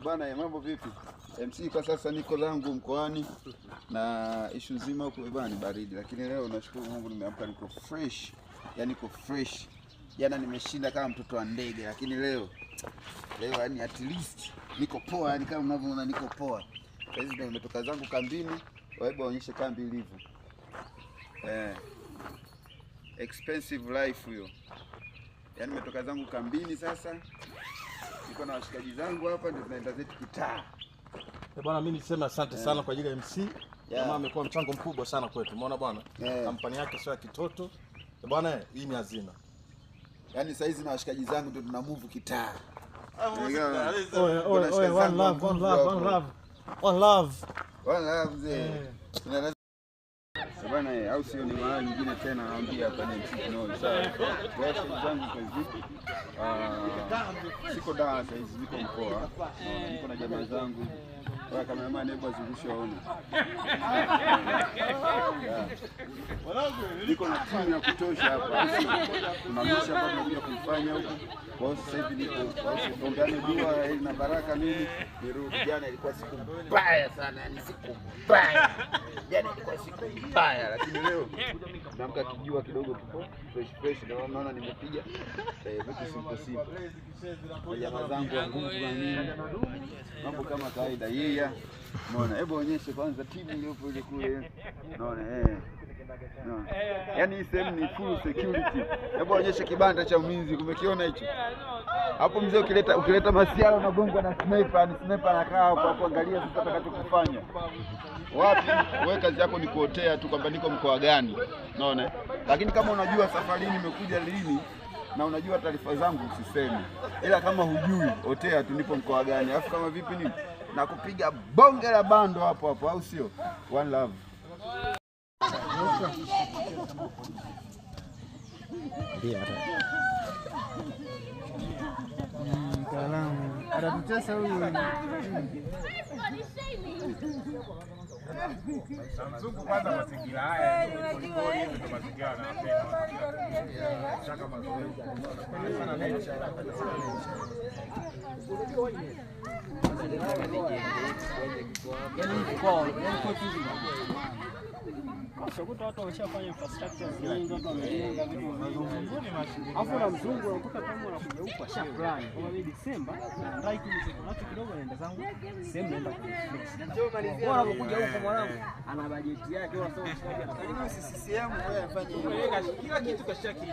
Bwana, mambo vipi? MC kwa sasa niko zangu mkoani na issue nzima huko bwana baridi, lakini leo nashukuru Mungu nimeamka niko fresh. Yaani niko fresh. Jana nimeshinda kama mtoto wa ndege, lakini leo yani at least niko poa, yani kama unavyoona niko poa. Sasa ndio nimetoka zangu kambini, hebu waonyeshe kambi ilivyo. Expensive life hiyo. Yaani nimetoka zangu kambini sasa. Niko na washikaji zangu hapa ndio tunaenda zetu kitaa. Bwana, mimi niseme asante sana kwa ajili ya MC. Mama amekuwa mchango mkubwa sana kwetu. Umeona bwana? Kampani yake sio ya kitoto. Bwana, hii ni hazina. Yaani saa hizi na washikaji zangu ndio tuna move kitaa. One love mzee. Bwana, au sio? Ni mara nyingine tena naambia hapa ni MC Noise. Sawa. Zangu kazi. Siko Dar sasa hizi, niko mkoa. Niko na jamaa zangu. Kwa cameraman hebu azungushe waone. Niko na timu ya kutosha hapa. Tunamsha hapa tunakuja kufanya huko. Kwa sasa hivi niko tuombeane dua na baraka mimi. Nirudi. Jana ilikuwa siku mbaya sana, yani siku mbaya. Jana ilikuwa siku mbaya, lakini leo naamka kijua kidogo tuko fresh na naona nimepiga vitu simple. Jamaa zangu wa nguvu na nini. Mambo kama kawaida yeye. Unaona, hebu onyeshe kwanza timu iliyopo ile kule. Unaona Yaani hii sehemu ni full security. Hebu onyeshe kibanda cha ulinzi, kumekiona hicho? Hapo mzee ukileta masiala unagongwa na sniper, ni sniper anakaa hapo angalia sasa atakachokufanya. Wapi? Wewe kazi yako ni kuotea tu kwamba niko mkoa gani. Unaona? Lakini kama unajua safari hii nimekuja lini na unajua taarifa zangu usiseme. Ila kama hujui, otea tu nipo mkoa gani. Alafu kama vipi nini? Na kupiga bonge la bando hapo au sio? One love. Ndio mtaalamu anatutesa huyu. Mzungu kwanza mazingira haya ndio mazingira anapenda. Shaka mazoezi. Kuta watu wameshafanya infrastructure nyingi, watu wamejenga vitu vingi. Alafu na mzungu anakuta kama anakuja huko shafrani. Kama mimi Desemba naandaa kitu chochote kidogo naenda zangu sehemu naenda kuflex. Njoo malizia. Bora anakuja huko mwanangu ana bajeti yake, wala sio mshikaji anafanya. CCM wewe afanye hiyo. Kila kitu kashaki.